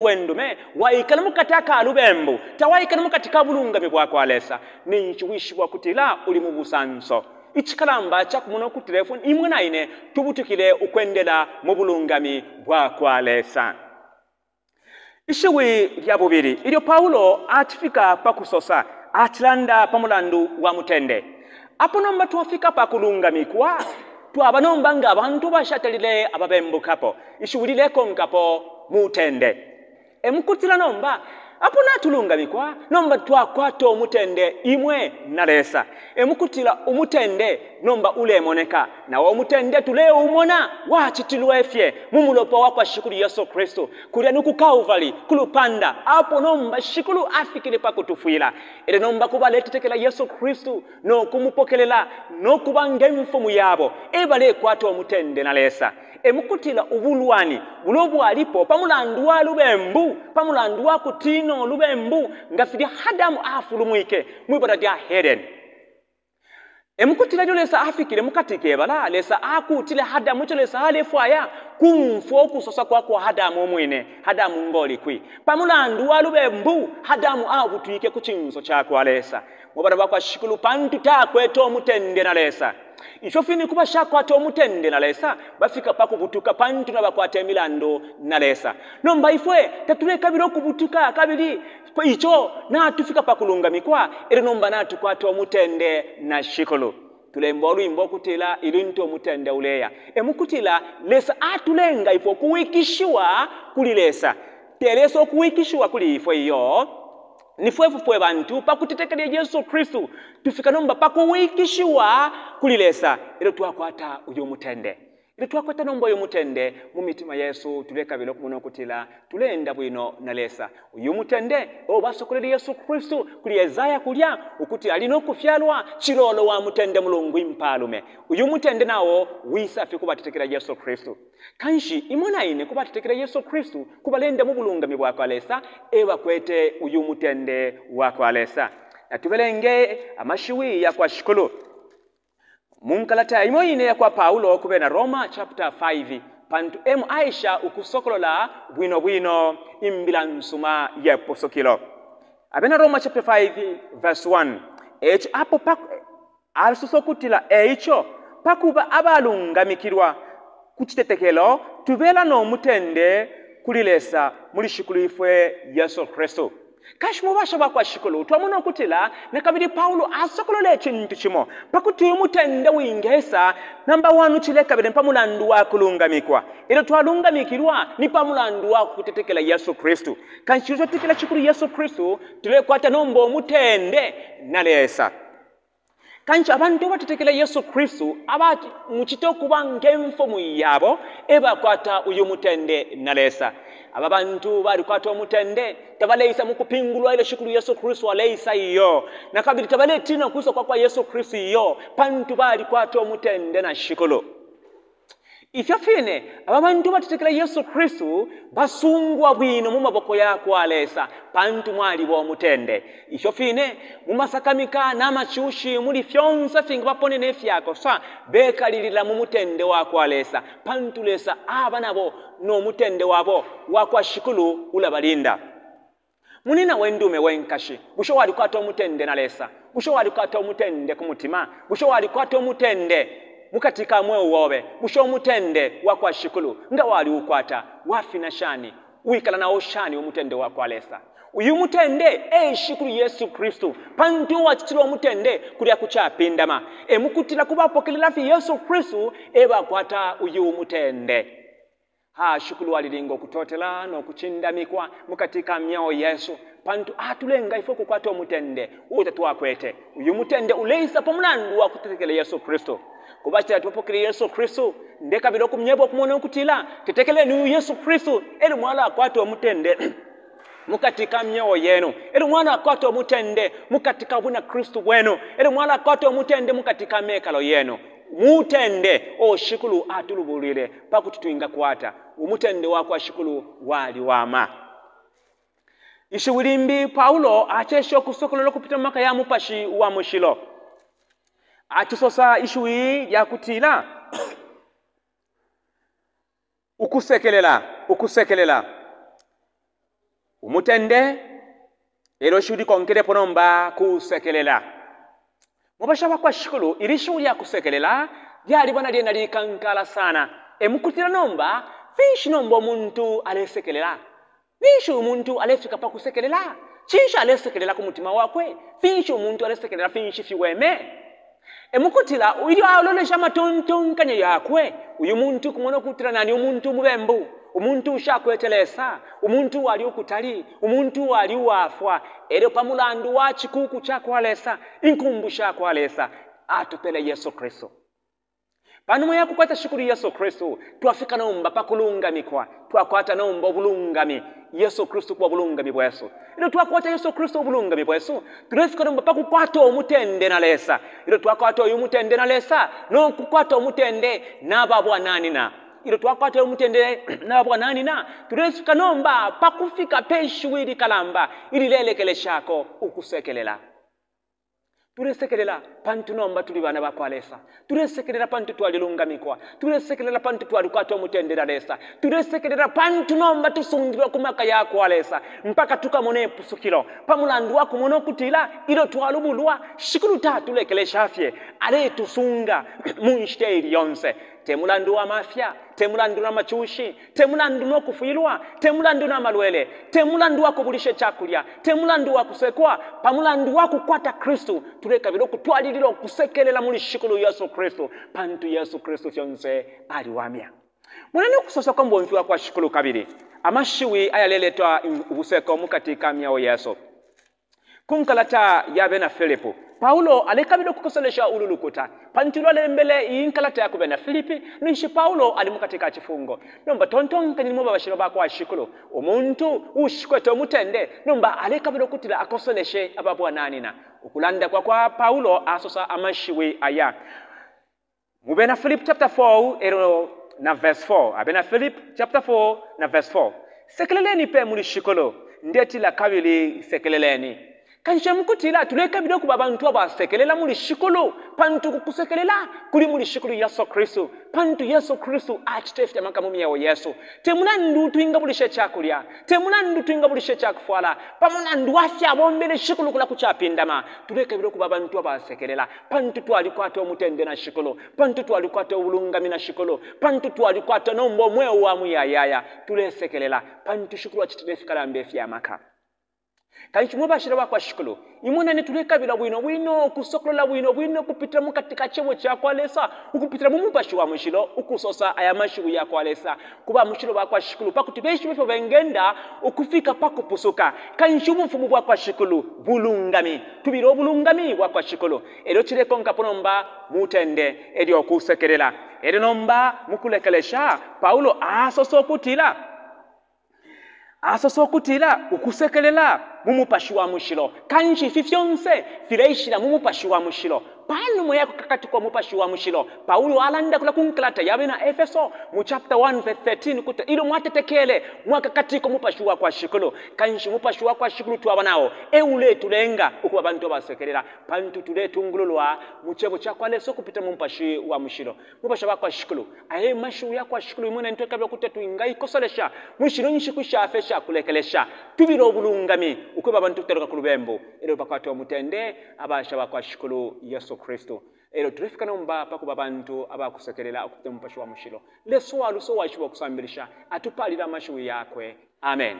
wendume waikala mukataka alubembu tawaikala mukatika bulungami bwakwalesa ninchiwishibwa kutila uli mu busanso ichikalamba chakumuno ku telefoni imwe naine tubutukile ukwendela mu bulungami bwakwalesa. Ishiwi lya bubiri ilyo Paulo atifika pakusosa atilanda pamulandu wa mutende apo nomba tuwafika pakulungamikwa twabanomba nga abantu bashatalile ababembukapo ishiwilileko nkapo mutende emukutila nomba apo natulungamikwa nomba twakwata omutende imwe nalesa emukutila umutende nomba ulemoneka nawo omutende tule umona wachitilwefye mumulopo wakwa shikulu Yesu Kristo kulya nuku Calvary kulupanda apo nomba shikulu afikile pakutufuila ile nomba kubaletetekela Yesu Kristo no kumupokelela no kubange mfumu yabo ebale kwata omutende nalesa emukutila ubulwani bulobu alipo pamulandu wa lubembu pamulandu wa kutino lubembu ngafidi hadamu afulumwike mwibara dia heden emukutila lesa afikile mukatike bala lesa akutile hadamu lesa alefwaya kumfo kusosa kwa hadamu omwine hadamu ngoli kwi pamulandu wa lubembu hadamu abutwike kuchinso chakwa lesa mwibara bakwa shikulu pantu takweta omutende nalesa ishofini kuba shakwata omutende nalesa bafika pakubutuka pantu nabakwata emilando nalesa nomba ifwe tatuleka biro kubutuka kabiri icho natufika pakulungamikwa ere nomba natukwata omutende na shikolo tulemba olwimbo kutila ilinto omutende uleya emukutila lesa atulenga ifo kuwikishiwa kulilesa telesa okuwikishiwa kuli ifwe iyo nifwefu bantu pakutetekelya Yesu Kristo tufika nomba pakuwikishiwa kulilesa ilo twakwata uyo mutende ilo twakwata nomba uyo mutende mu mitima Yesu tuleka bilo kumuno kutila tulenda bwino nalesa uyo mutende obasokolera Yesu Kristo kuli Yesaya kulya ukuti alino kufyalwa chilolo wa mutende mulungu impalume uyo mutende nawo wisafi kubatetekera Yesu Kristo kanshi imona ine kubatetekera Yesu Kristo kubalenda mu bulungami bwakwalesa ebakwete uyo mutende wakwalesa natubelenge amashiwi ya kwa shikolo munkalata imoine ya kwa Paulo kubena Roma chapter 5 pantu Aisha ukusokolola bwino imbila nsuma ya posokilo abena Roma chapter 5 verse 1 echo apo alusokutila echo pakuba abalungamikirwa kuchitetekelo tubela no mutende kulilesa muri shikulu ifwe Yesu Kristo kashimo basha bakwa shikolo twamuna kutila nakabiri Paulo asokolole ekintu kimo pakuti umutende wingesa namba 1 chileka bere pamulandu wa kulungamikwa ilo twalungamikirwa ni pamulandu wa kutetekela Yesu Kristo kanchizo tekela chikulu Yesu Kristo tulekwata nombo omutende nalesa kanchi abantu batetekela Yesu Kristo abati muchitokuba ngemfo muyabo ebakwata uyo mutende nalesa ababantu bali kwata omutende tabaleisa mukupingulwa ile shikulu Yesu Kristo aleisa iyo nakabiri tabaletina kuso kwa Yesu Kristo iyo pantu bali kwata omutende na shikulu ifyafine ababantu batetekela Yesu Kristo basungwa bwino mu maboko yako alesa pantu mwali bo mutende ifyafine mu masakamika na machushi muri fyonsa finga bapone nefyako sa bekalilira mu mutende wako alesa pantu lesa abanabo no mutende wabo wakwa shikulu ulabalinda munina wendume wenkashi busho wali kwata omutende nalesa busho wali kwata omutende kumutima busho wali kwata omutende mukatika mwe uwobe busho omutende wakwa shikulu nga wali ukwata wafina shani uikala na oshani omutende wakwa alesa uyu mutende shikulu Yesu Kristo pantu wachitilo omutende kulya kuchapindama emukutila kubapokelela fi Yesu Kristo ebakwata uyu mutende shikulu walilingo kutotela no kuchindamikwa mukatika myao Yesu pantu atulenga ifo kukwata omutende utatwakwete uyu mutende uleisa pamulandu wa kutetekela Yesu Kristo kubachira tupokele Yesu Kristo ndeka bilo kumnyebo kumona kutila tetekele ni Yesu Kristo eli mwala akwata omutende mukatika myao yenu eli mwana akwata omutende mukatika buna Kristo bwenu eli mwana akwata omutende mukatika mekalo yenu mutende shikulu atulubulire pakututwinga kwata umutende wakwa shikulu wali wama ishiwilimbi Paulo achesho kusokolola kupita maka ya mupashi wa mushilo achisosa ishiwi ya kutila ukusekelela umutende ero shudi konkere ponomba kusekelela mubashaba kwa shikulu iri shuli ya kusekelela lyali bwana lyena likankala sana emukutira nomba finshi nomba omuntu alesekelela finshi omuntu alefika pa kusekelela chinshi alesekelela ku mutima wakwe finshi omuntu alesekelela finshi fiweme emukutira uyo alolesha matontonkanya yakwe uyu muntu kumona kutira nani omuntu mubembu umuntu ushakwetelesa umuntu wali ukutali umuntu wali wafwa ero pamulandu wa chikuku chakwalesa inkumbu shakwalesa atupele Yesu Kristo pano moya kukwata shukuru Yesu Kristo twafika nomba pakulungamikwa twakwata nomba obulungami Yesu Kristo kwa bulungami bweso ilo twakwata Yesu Kristo obulungami bweso tulefika nomba pakukwata omutende na lesa ilo twakwata oyu mutende na lesa no kukwata omutende nababwananina ilo twakwata omutende nababwananina tulefika nomba pakufika peshuwiri kalamba ili lelekele shako ukusekelela tulesekelela pantu nomba tuli bana bakwalesa tulesekelela pantu twalilungamikwa tulesekelela pantu twalikwata omutendera lesa tulesekelela pantu nomba tusungirwa kumaka yakwalesa mpaka tukamone pusukiro pamulandu wako mono kutila ilo twalubulwa shikulu tatulekele shafye ale tusunga munshiteri yonse temulandu wa mafya temulandu na machushi temulandu no kufuyilwa temulandu na malwele temulandu wako bulishe chakulya temulandu wa kusekwa pamulandu wako kwata Kristo tuleka biro kutwaliliro kusekelela muri shikulu Yesu Kristo pantu Yesu Kristo yonse aliwamya munene kusosa kwa mbonfi wa kwa shikulu kabiri amashiwi ayaleletwa ubuseko mukatika myao Yesu kunkalata yabe na Filipo Paulo alekabilo kukosolesha ululukuta pantilo lembele inkalata ya kubena Filipi nishi Paulo alimukatika chifungo nomba tontonka ni muba bashiro bako ashikulo omuntu ushikweto mutende nomba alekabilo kutila akosoleshe ababwananina ukulanda kwa Paulo asosa amashiwi aya mubena Philip chapter 4 ero na verse 4 abena Philip chapter 4 na verse 4 sekeleleni pe muri shikolo ndeti la kabili sekeleleni kansha mukutila tuleka bido ku babantu abasekelela muri shikolo pantu kukusekelela kuli muri shikolo Yesu Kristo pantu Yesu Kristo achitefta makamu yawo Yesu temunandu tuinga bulishe chakulya temunandu tuinga bulishe chakufwala pamunandu afya bombele shikolo kula kuchapindama tuleka bido ku babantu abasekelela pantu twalikwata omutende na shikolo pantu twalikwata obulungami na shikolo pantu twalikwata nombo mwewo wa muyayaya tulesekelela pantu shikolo achitefika mbefi ya maka kanchi mubashira bakwa shikolo imuna netuleka bila bwino kusokolola bwino kupitira mukatika chebo chakwalesa ukupitira mumubashi wa mushilo ukusosa aya mashigu yakwalesa kuba mushilo bakwa shikolo pakutibeshi bifo bengenda ukufika pakupusuka kanchi umufumu bakwa shikolo bulungami tubiro bulungami bakwa shikolo ero chire konka ponomba mutende eri okusekerela eri nomba mukulekelesha Paulo asoso kutila ukusekelela mumupashi wa mushilo kanchi fifyonse fileishira mumupashi wa mushilo pano moya kakati kwa mupashi wa mushilo Paulo alanda kula kunkalata yabe na Efeso mu chapter 1 verse 13 kuta ilo mwatetekele mwakakati kwa mupashi wa kwa shikolo kanchi mupashi wa kwa shikolo tuwabanao eule tulenga ukuba bantu basekelela pantu tuletungululwa muchebo chakwaleso kupita mupashi wa mushilo mupashi wa kwa shikolo aye mashu ya kwa shikolo imuna ntoka bya kutatu ingai kosolesha mushilo nyishi afesha kulekelesha tubiro bulungami ukuba bantu teroka kulubembo ero bakwato mutende abasha bakwa shikolo Yesu Kristo ero turifika nomba pakuba bantu abakusekelela okupita mupashi wa mushilo leso waluso washiwa kusambilisha atupalira mashu yakwe amen.